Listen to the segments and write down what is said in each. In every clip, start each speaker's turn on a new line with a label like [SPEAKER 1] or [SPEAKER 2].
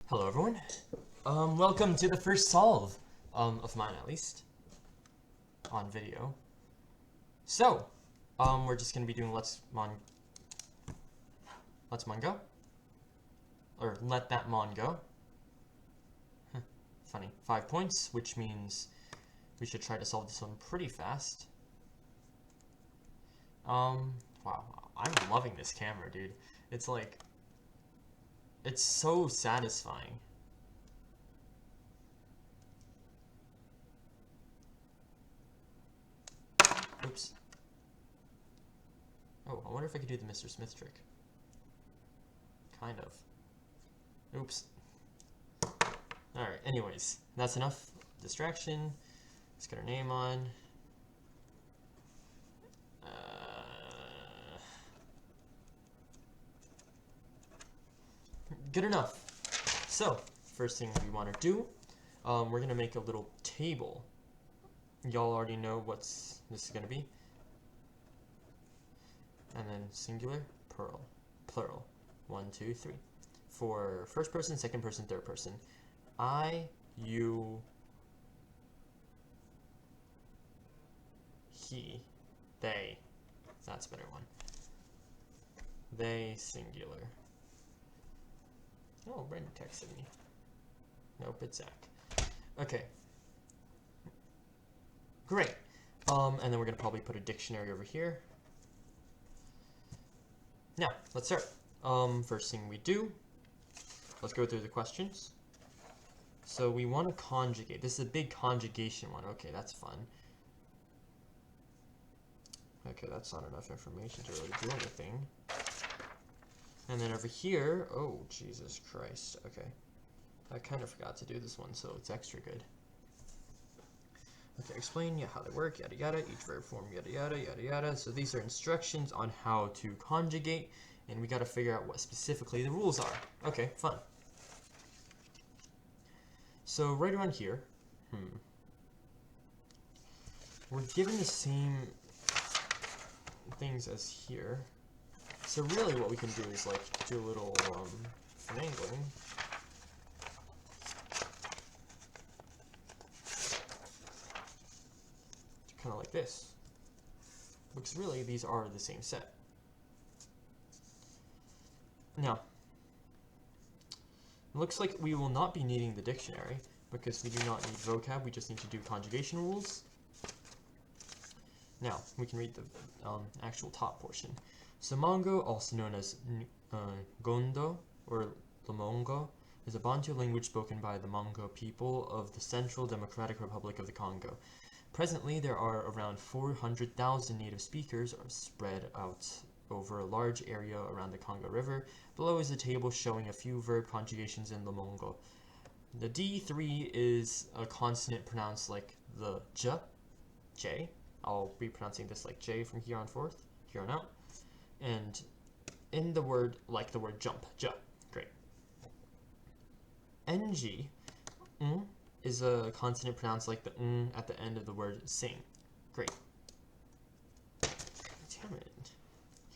[SPEAKER 1] Hello everyone. Welcome to the first solve, of mine at least, on video. So, we're just gonna be doing Let's Mongo, or Let That Mon Go. Funny, 5 points, which means we should try to solve this one pretty fast. Wow, I'm loving this camera, dude. It's like, it's so satisfying. Oops. Oh, I wonder if I could do the Mr. Smith trick. Kind of. Oops. Alright, anyways, that's enough distraction. Let's get our name on. Good enough. So, first thing we want to do, we're going to make a little table. Y'all already know what's this is going to be. And then singular, plural. 1, 2, 3. For first person, second person, third person. I, you, he, they. That's a better one. They, singular. Oh, Brenda texted me. Nope, it's Zach. Okay. Great. And then we're going to probably put a dictionary over here. Now, let's start. First thing we do, let's go through the questions. So we want to conjugate. This is a big conjugation one. Okay, that's fun. Okay, that's not enough information to really do anything. And then over here, oh, Jesus Christ. Okay. I kind of forgot to do this one, so it's extra good. Okay, explain how they work, yada yada, each verb form, yada yada, yada yada. So these are instructions on how to conjugate, and we gotta figure out what specifically the rules are. Okay, fun. So right around here, we're given the same things as here. So really what we can do is like do a little finagling. Kind of like this. Because really these are the same set. Now, it looks like we will not be needing the dictionary because we do not need vocab, we just need to do conjugation rules. Now, we can read the actual top portion. So Mongo, also known as Gondo or Mongo, is a Bantu language spoken by the Mongo people of the Central Democratic Republic of the Congo. Presently, there are around 400,000 native speakers spread out over a large area around the Congo River. Below is a table showing a few verb conjugations in Mongo. The D3 is a consonant pronounced like the J. I'll be pronouncing this like J from here on out. And in the word, like the word jump, J. Great. NG, is a consonant pronounced like the at the end of the word sing. Great. Damn it.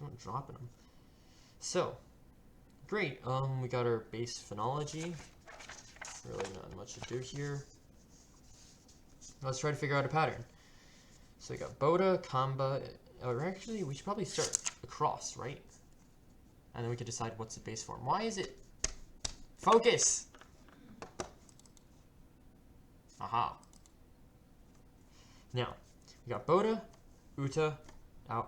[SPEAKER 1] I'm dropping them. So, great. We got our base phonology. Really not much to do here. Let's try to figure out a pattern. So we got Boda, Kamba, or actually we should probably start across, right? And then we can decide what's the base form. Why is it? Focus! Aha. Now, we got Boda, Uta,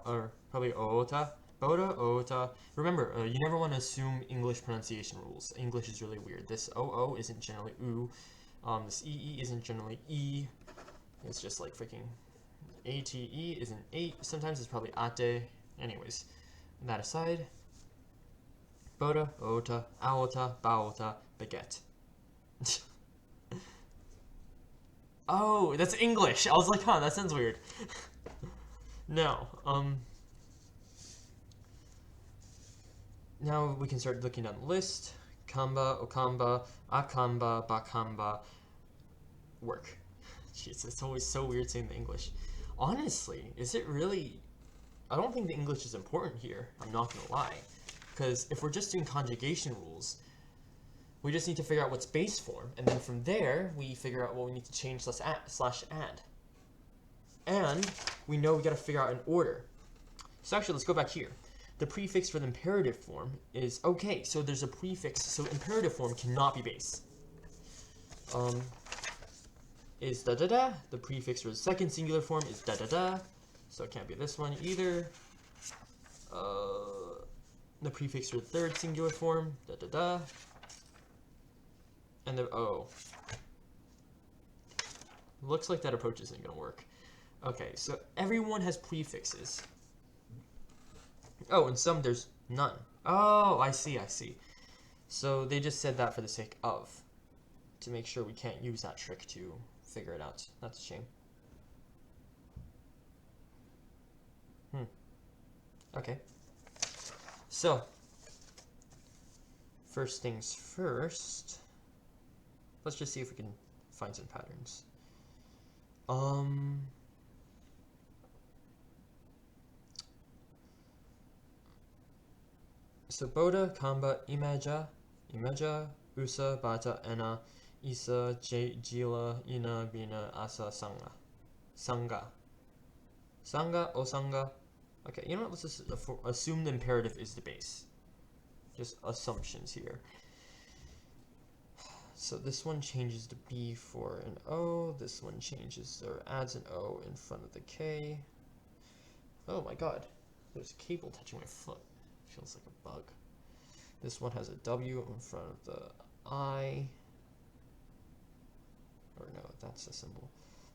[SPEAKER 1] or probably Oota. Boda, Oota. Remember, you never want to assume English pronunciation rules. English is really weird. This OO isn't generally oo. This EE isn't generally E. It's just like freaking ATE isn't 8. Sometimes it's probably ate. Anyways, that aside, Boda, Oota, Aota, Baota, Baguette. Oh, that's English. I was like, huh, that sounds weird. No, now we can start looking down the list. Kamba, Okamba, Akamba, Bakamba, work. Jeez, it's always so weird saying the English. Honestly, is it really? I don't think the English is important here. I'm not gonna lie. Because if we're just doing conjugation rules, We just need to figure out what's base form, and then from there, we figure out what we need to change slash add. And we know we gotta figure out an order. So actually, let's go back here. The prefix for the imperative form is, okay, so there's a prefix, so imperative form cannot be base. Is da-da-da. The prefix for the second singular form is da-da-da, so it can't be this one either. The prefix for the third singular form, da-da-da. And the O. Looks like that approach isn't going to work. Okay, so everyone has prefixes. Oh, and some there's none. Oh, I see. So they just said that for the sake of, to make sure we can't use that trick to figure it out. That's a shame. Okay. So, first things first, let's just see if we can find some patterns. So Boda, Kamba, Imeja, Usa, Bata, Ena, Isa, Jila, Ina, Bina, Asa, Sanga. Sanga, Osanga. Okay, you know what, let's just assume the imperative is the base. Just assumptions here. So this one changes the B for an O, this one changes or adds an O in front of the K. Oh my god, there's a cable touching my foot. Feels like a bug. This one has a W in front of the I. Or no, that's a symbol.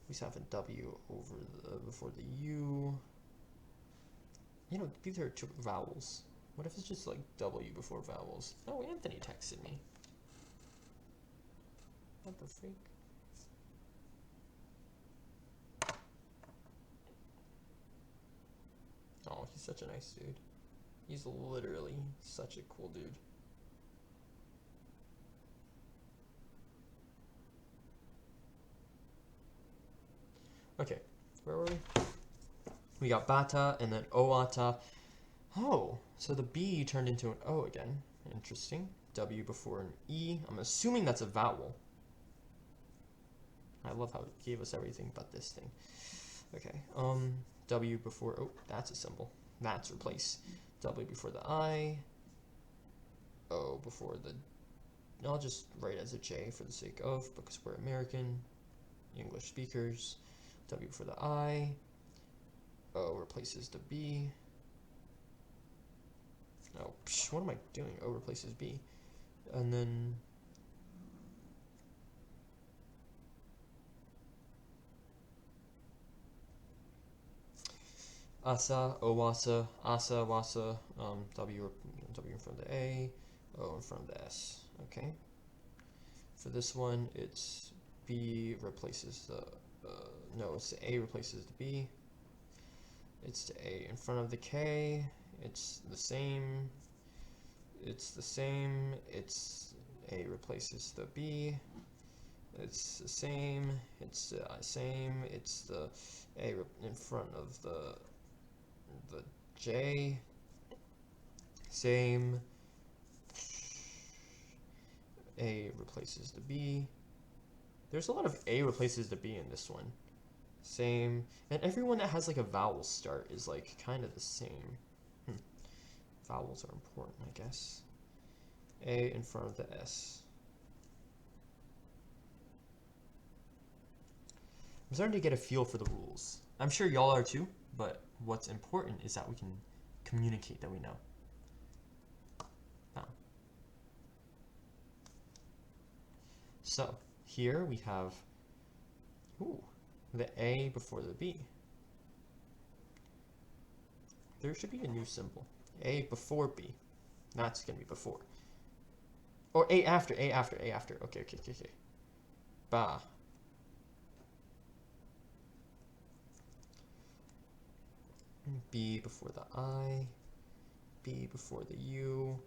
[SPEAKER 1] We just have a W over the before the U. You know, these are two vowels. What if it's just like W before vowels? Oh, Anthony texted me. What the freak? Oh, he's such a nice dude. He's literally such a cool dude. Okay, where were we? We got bata and then oata. Oh, so the B turned into an O again. Interesting. W before an E. I'm assuming that's a vowel. I love how it gave us everything but this thing. Okay, W before, oh, that's a symbol. That's replace. W before the I. O before the, I'll just write as a J for the sake of, because we're American, English speakers. W for the I. O replaces the B. Oh, what am I doing? O replaces B. And then asa, owasa, asa, wasa, W in front of the A, O in front of the S. Okay. For this one, it's B replaces the, no, it's the A replaces the B. It's the A in front of the K. It's the same. It's the same. It's A replaces the B. It's the same. It's the same. It's the A in front of the J. Same. A replaces the B. There's a lot of A replaces the B in this one. Same. And everyone that has like a vowel start is like kind of the same. Vowels are important, I guess. A in front of the S. I'm starting to get a feel for the rules. I'm sure y'all are too, but what's important is that we can communicate that we know. Now, so here we have the A before the B. There should be a new symbol. A before B. That's going to be before. Or A after, A after, A after. Okay. Ba. B before the I. B before the U.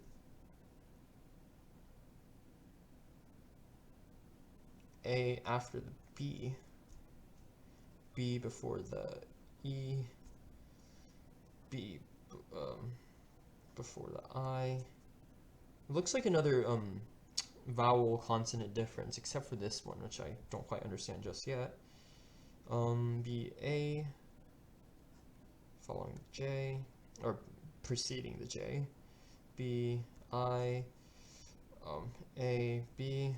[SPEAKER 1] A after the B. B before the E. B before the I. It looks like another vowel consonant difference, except for this one, which I don't quite understand just yet. Be A following J, or preceding the J. B, I, A, B.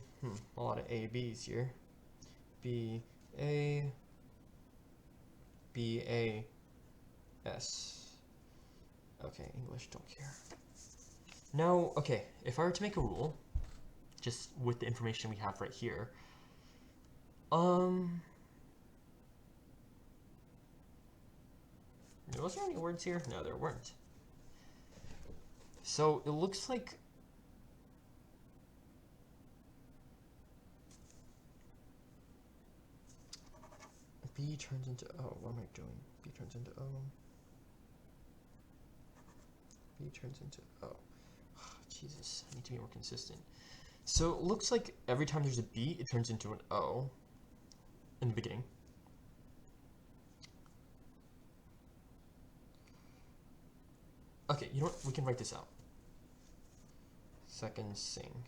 [SPEAKER 1] A lot of A, B's here. B, A, B, A, S. Okay, English, don't care. Now, okay, if I were to make a rule, just with the information we have right here, was there any words here? No, there weren't. So it looks like B turns into O. What am I doing? B turns into O. B turns into O. Jesus, I need to be more consistent. So it looks like every time there's a B, it turns into an O in the beginning. Okay, you know what? We can write this out. Second sing.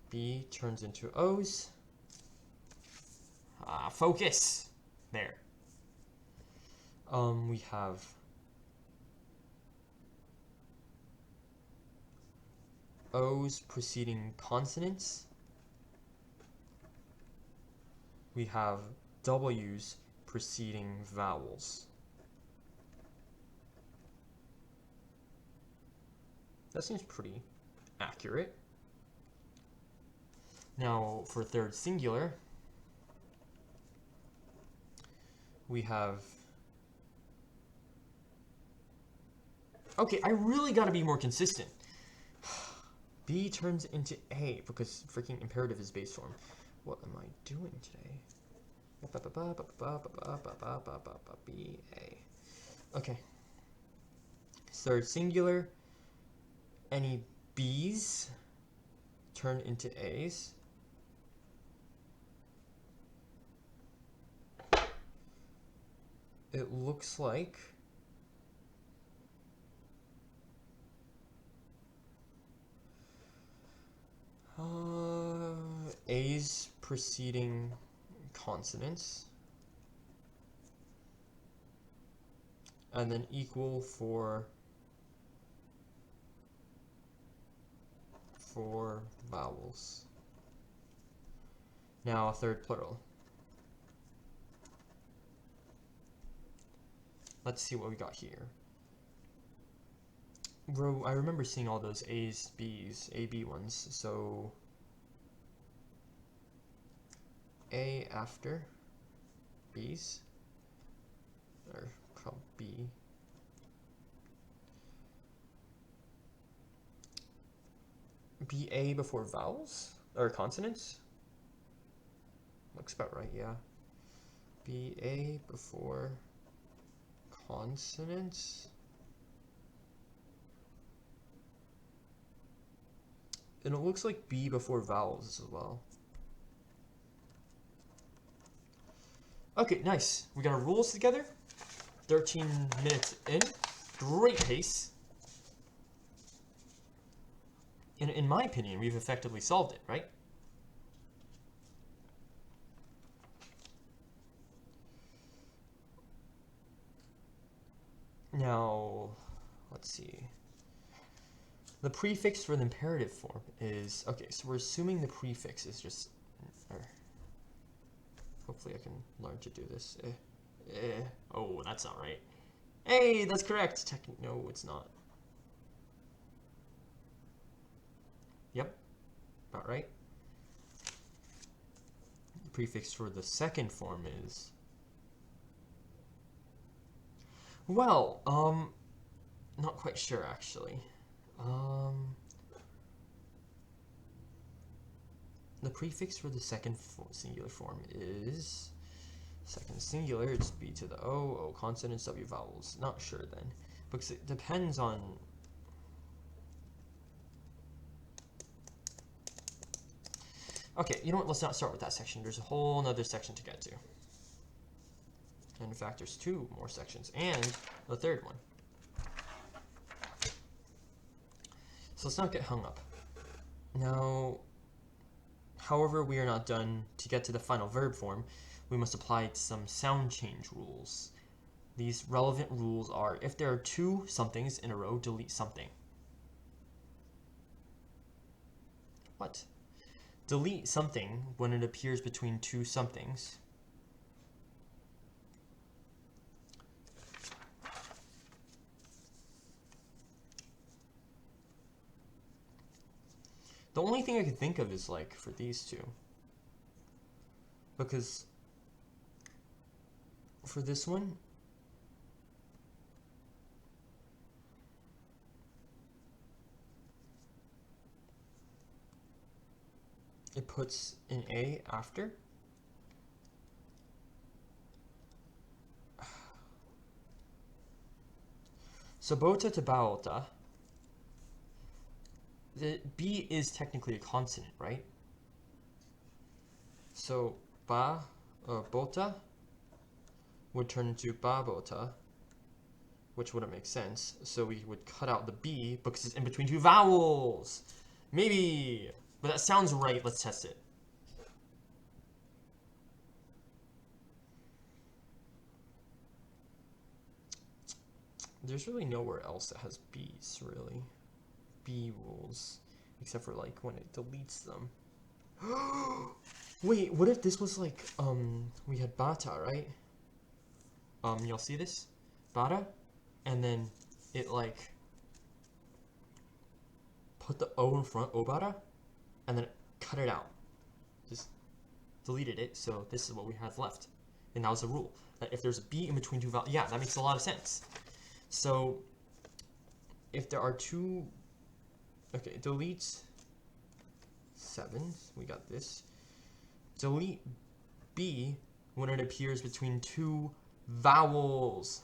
[SPEAKER 1] B turns into O's. Focus! There. We have O's preceding consonants. We have W's preceding vowels. That seems pretty accurate. Now, for third singular, we have... Okay, I really gotta be more consistent. B turns into A because freaking imperative is base form. What am I doing today? B, A. Okay. Third singular. Any B's turn into A's. It looks like A's preceding consonants, and then equal for vowels. Now a third plural. Let's see what we got here. Bro, I remember seeing all those A's, B's, A-B ones, so A after B's, or B. B-A before vowels, or consonants? Looks about right, yeah. B-A before consonants. And it looks like B before vowels as well. Okay, nice. We got our rules together. 13 minutes in. Great pace. In my opinion, we've effectively solved it, right? Now, let's see. The prefix for the imperative form is, okay, so we're assuming the prefix is just, or hopefully I can learn to do this. Oh, that's not right. Hey, that's correct. No, it's not. Yep, about right. The prefix for the second form is, well, not quite sure actually. The prefix for the second singular form is second singular. It's B to the O, O consonants, W vowels. Not sure then, because it depends on. Okay, you know what? Let's not start with that section. There's a whole other section to get to. And in fact, there's 2 more sections and the third one. So let's not get hung up. Now, however, we are not done. To get to the final verb form, we must apply some sound change rules. These relevant rules are: if there are two somethings in a row, delete something. What? Delete something when it appears between two somethings. The only thing I could think of is like for these two. Because for this one, it puts an A after. So bota to baota, the B is technically a consonant, right? So bota would turn into ba bota, which wouldn't make sense. So we would cut out the B because it's in between two vowels. Maybe, but that sounds right. Let's test it. There's really nowhere else that has B's, really. B rules, except for like when it deletes them. Wait, what if this was like, we had bata, right? Y'all see this? Bata, and then it like put the O in front, obata, and then it cut it out. Just deleted it, so this is what we have left. And that was the rule, that if there's a B in between two vowels, yeah, that makes a lot of sense. So, if there are two, okay, delete 7, we got this. Delete B when it appears between two vowels.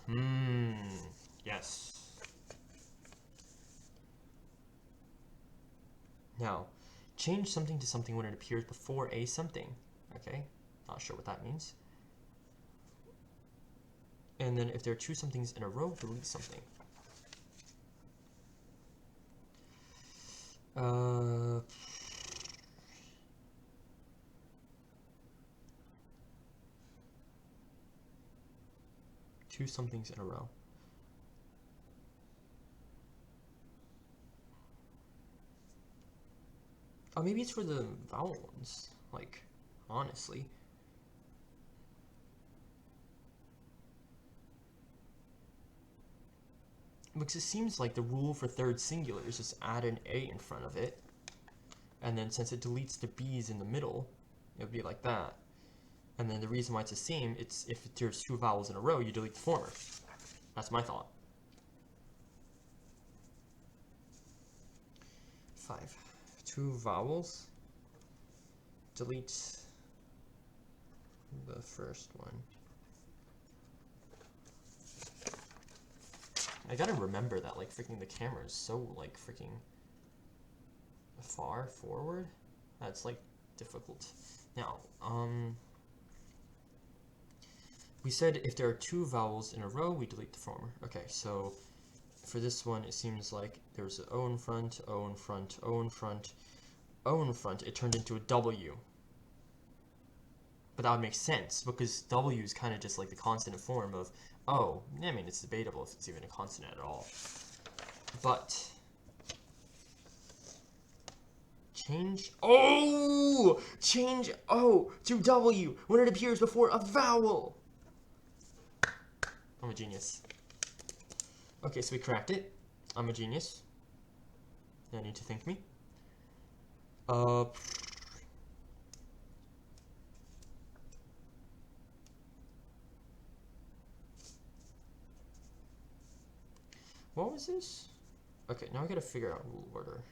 [SPEAKER 1] Yes. Now, change something to something when it appears before a something. Okay, not sure what that means. And then if there are two somethings in a row, delete something. Two somethings in a row. Oh, maybe it's for the vowel ones. Like, honestly. Because it seems like the rule for third singular is just add an A in front of it. And then since it deletes the B's in the middle, it would be like that. And then the reason why it's the same, it's if there's two vowels in a row, you delete the former. That's my thought. 5. Two vowels. Delete the first one. I gotta remember that, like, freaking the camera is so, like, freaking far forward. That's, like, difficult. Now, we said if there are two vowels in a row, we delete the former. Okay, so for this one, it seems like there's an O in front, O in front, O in front, O in front. It turned into a W. But that would make sense, because W is kind of just like the consonant form of O. I mean, it's debatable if it's even a consonant at all. But change O to W when it appears before a vowel. I'm a genius. Okay, so we cracked it. I'm a genius. No need to thank me. What was this? Okay, now I gotta figure out rule order.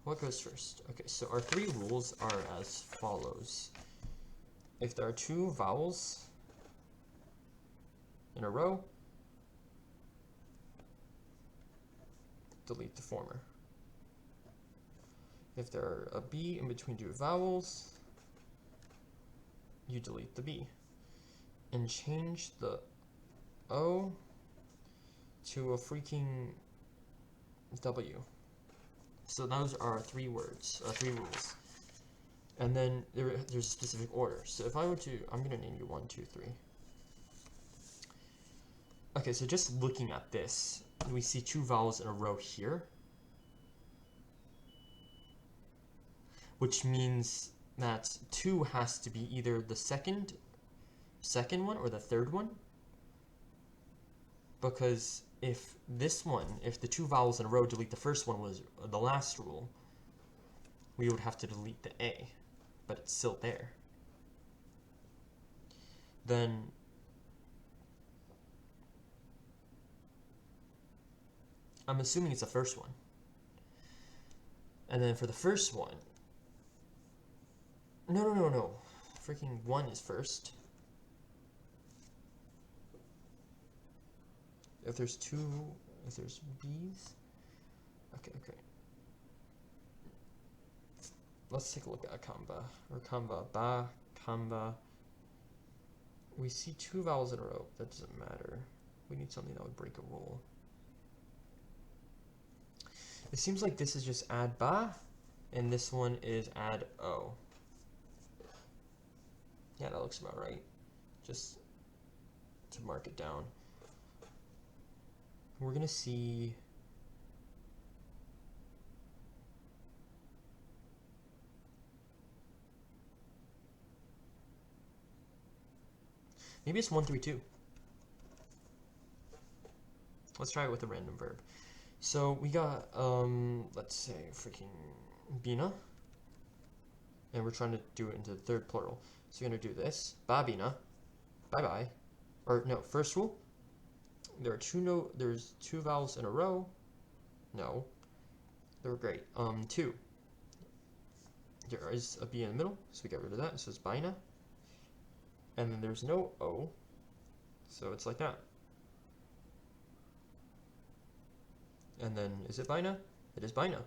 [SPEAKER 1] What goes first? Okay, so our 3 rules are as follows. If there are two vowels in a row, delete the former. If there are a B in between two vowels, you delete the B. And change the O to a freaking W. So those are three words, three rules. And then there's a specific order. So if I were to, I'm going to name you 1, 2, 3. Okay, so just looking at this, we see two vowels in a row here, which means that 2 has to be either the second one or the third one, because if this one, if the two vowels in a row delete the first one was the last rule, we would have to delete the A, but it's still there. Then I'm assuming it's the first one. And then for the first one, no. Freaking 1 is first. If there's B's, okay. Let's take a look at Kamba, or Kamba, Ba, Kamba. We see two vowels in a row, that doesn't matter. We need something that would break a rule. It seems like this is just add Ba, and this one is add O. Yeah, that looks about right. Just to mark it down. We're gonna see maybe it's 1, 3, 2. Let's try it with a random verb. So we got let's say freaking Bina, and we're trying to do it into the third plural. So you're gonna do this, Ba Bina, bye bye, or no, first rule. There's two vowels in a row. No, they were great. 2. There is a B in the middle, so we get rid of that. So it's Bina, and then there's no O, so it's like that. And then is it Bina? It is Bina.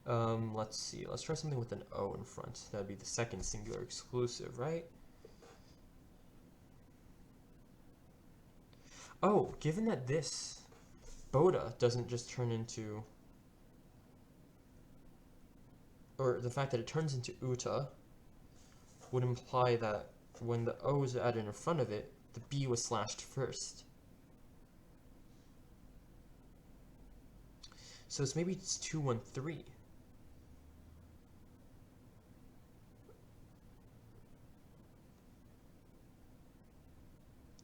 [SPEAKER 1] Let's see. Let's try something with an O in front. That'd be the second singular exclusive, right? Oh, given that this Boda doesn't just turn into, or the fact that it turns into Uta would imply that when the O is added in front of it, the B was slashed first. So maybe it's 2, 1, 3.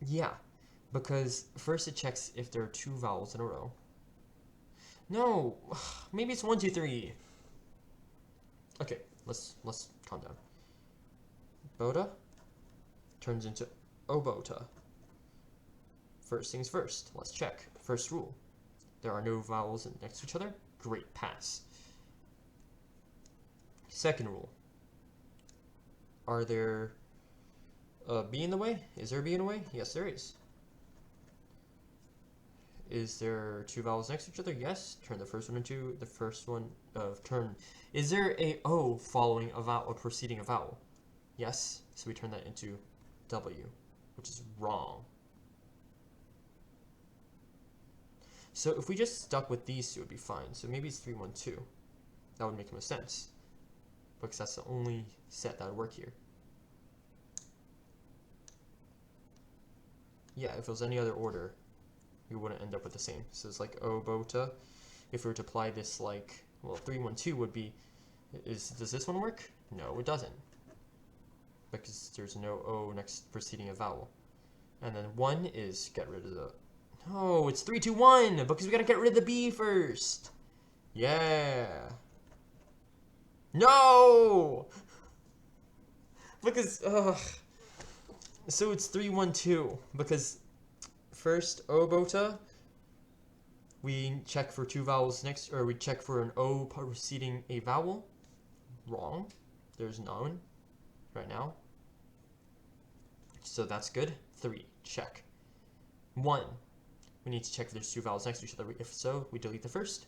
[SPEAKER 1] Yeah. Because first it checks if there are two vowels in a row. No, maybe it's 1, 2, 3. Okay, let's calm down. Boda turns into Obota. First things first, let's check. First rule, there are no vowels next to each other. Great, pass. Second rule, are there a B in the way? Is there a B in the way? Yes, there is. Is there two vowels next to each other? Yes. Turn the first one into the first one of turn. Is there a O following a vowel or preceding a vowel? Yes. So we turn that into W, which is wrong. So if we just stuck with these two, it would be fine. So maybe it's 3, 1, 2. That would make most sense, because that's the only set that would work here. Yeah, if it was any other order, we wouldn't end up with the same. So it's like Obota. If we were to apply this, like, well, 3, 1, 2 would be, does this one work? No, it doesn't, because there's no O next preceding a vowel. And then 1 is get rid of the, no, it's 3, 2, 1, because we gotta get rid of the B first. Yeah. No! Because, so it's 3, 1, 2, because first, Obota, we check for two vowels next, or we check for an O preceding a vowel. Wrong. There's none right now. So that's good. 3, check. 1, we need to check if there's two vowels next to each other. If so, we delete the first.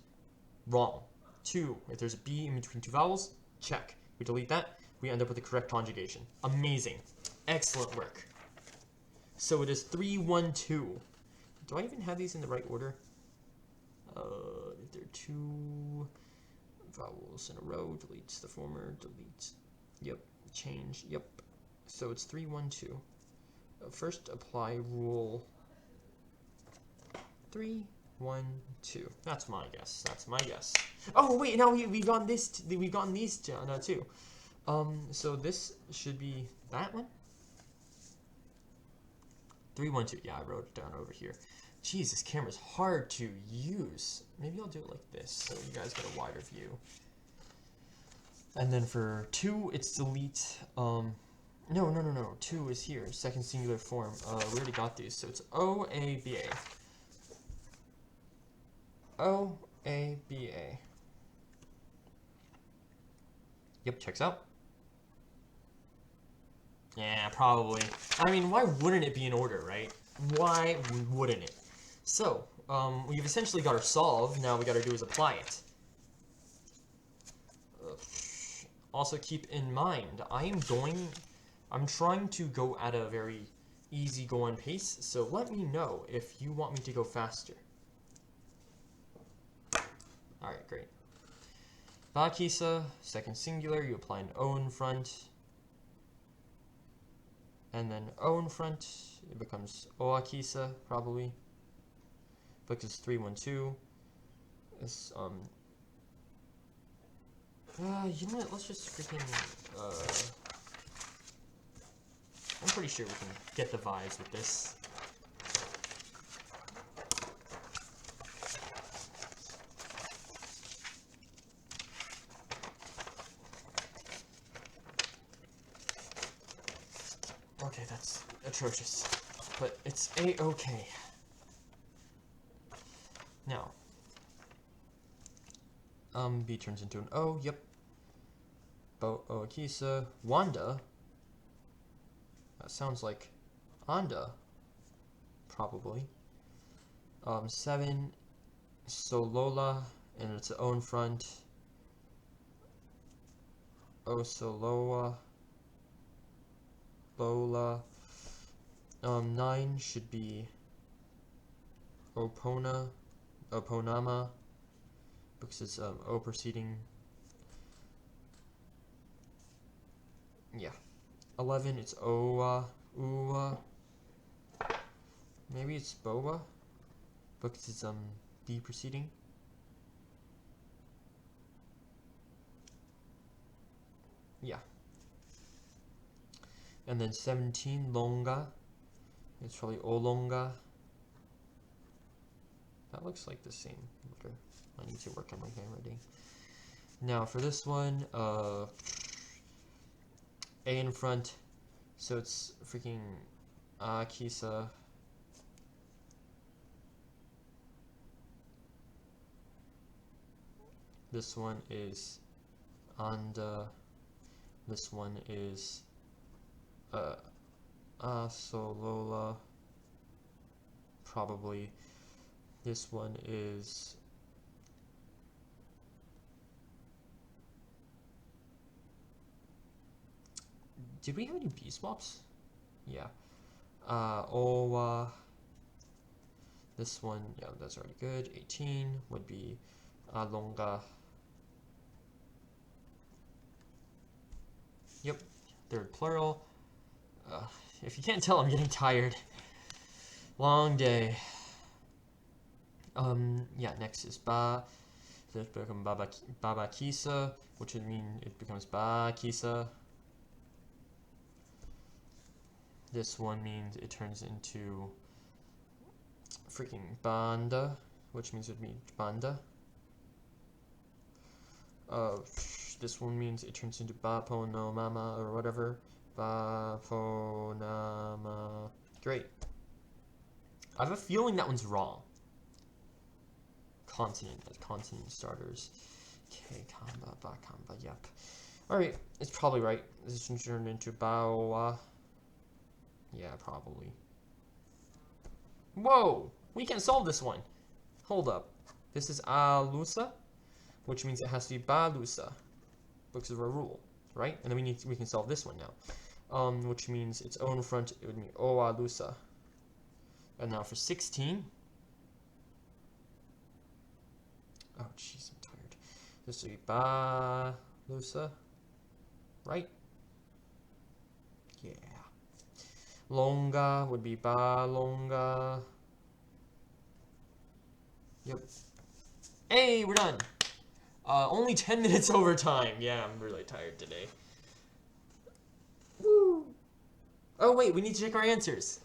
[SPEAKER 1] Wrong. 2, if there's a B in between two vowels, check. We delete that. We end up with the correct conjugation. Amazing. Excellent work. So it is 3, 1, 2. Do I even have these in the right order? They're 2 vowels in a row, deletes the former, delete, yep, change, yep. So it's 3, 1, 2. First apply rule 3, 1, 2. That's my guess. That's my guess. Oh wait, now we've gotten this. We've gotten these two now too. So this should be that one. 3, 1, 2. Yeah, I wrote it down over here. Jeez, this camera's hard to use. Maybe I'll do it like this so you guys get a wider view. And then for 2, it's delete. No. 2 is here. Second singular form. We already got these, so it's O-A-B-A. O-A-B-A. Yep, checks out. Yeah, probably. I mean, why wouldn't it be in order, right? Why wouldn't it? So, we've essentially got our solve. Now we gotta do is apply it. Also keep in mind, I'm trying to go at a very easy go-on pace, so let me know if you want me to go faster. Alright, great. Bakisa, second singular, you apply an O in front. And then O in front, it becomes Oakisa, probably. Because 3, 1, 2. It's, you know what, let's just freaking, I'm pretty sure we can get the vibes with this. Okay, that's atrocious, but it's a-okay. Now, B turns into an O, yep. Akisa, Wanda. That sounds like Anda, probably. 7, Solola, and it's an O in front. O Soloa, Lola. 9 should be Oponama, because it's O preceding. Yeah. 11, it's Owa, Uwa. Maybe it's Boa, because it's B preceding. Yeah. And then 17, Longa. It's probably Olonga. That looks like the same letter. I need to work on my handwriting. Now for this one, A in front, so it's freaking Akisa. This one is Anda. This one is Asolola. Probably. This one is did we have any B swaps? Yeah. Owa. This one, yeah, that's already good. 18 would be Alonga. Yep, third plural. If you can't tell, I'm getting tired. Long day. Yeah, next is Ba. This becomes Baba Kisa, which would mean it becomes Ba Kisa. This one means it turns into freaking Banda, which means it would be Banda. This one means it turns into Bapono Mama or whatever. Baponama. Great. I have a feeling that one's wrong. Consonant starters. Okay, Kamba, Bakamba, yep. Alright, it's probably right. This is turned into Baowa. Yeah, probably. Whoa! We can solve this one. Hold up. This is Alusa, which means it has to be Balusa, because of our rule, right? And then we can solve this one now, which means its own front, it would be Oalusa. And now for 16, Oh, jeez, I'm tired. This would be ba lusa, right? Yeah. Longa would be ba longa. Yep. Hey, we're done. Only 10 minutes overtime. Yeah, I'm really tired today. Woo! Oh, wait, we need to check our answers.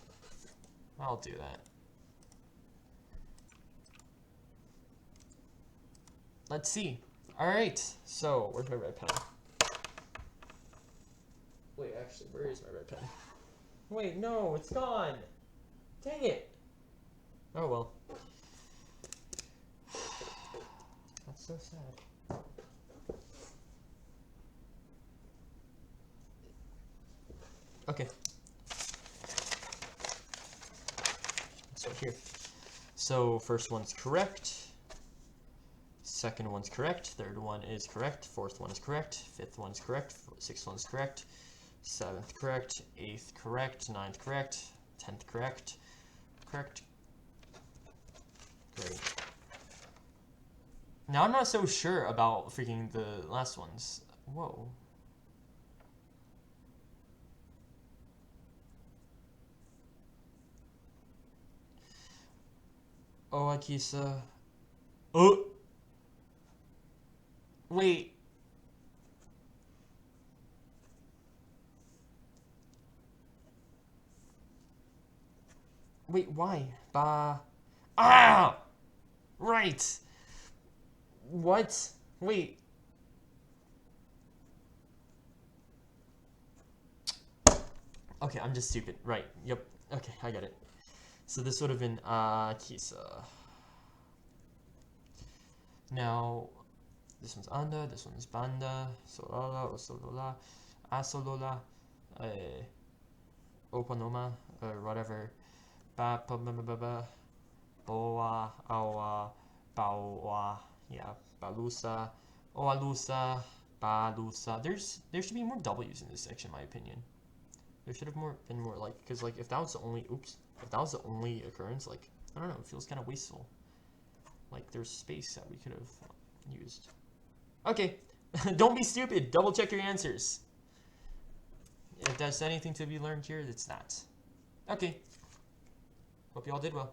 [SPEAKER 1] I'll do that. Let's see. Alright, so, where's my red pen? Wait, actually, where is my red pen? Wait, no, it's gone. Dang it. Oh, well. That's so sad. Okay. So here. So first one's correct. Second one's correct. Third one is correct. Fourth one is correct. Fifth one's correct. Sixth one's correct. Seventh correct. Eighth correct. Ninth correct. 10th correct. Correct. Great. Now I'm not so sure about freaking the last ones. Whoa. Oh, Akisa. Oh! Wait. Wait, why? Ba. Ah! Right! What? Wait. Okay, I'm just stupid. Right. Yep. Okay, I got it. So this would have been Akisa. Now, this one's anda, this one's banda, solala, osolola, asolola, opanoma, or whatever. Ba ba ba ba ba, boa, awa, bawa, yeah, balusa, oalusa, balusa. There should be more W's in this section, in my opinion. There should have been more, like, because like if that was the only occurrence, like, I don't know, it feels kind of wasteful. Like there's space that we could have used. Okay, don't be stupid. Double check your answers. If there's anything to be learned here, it's that. Okay. Hope you all did well.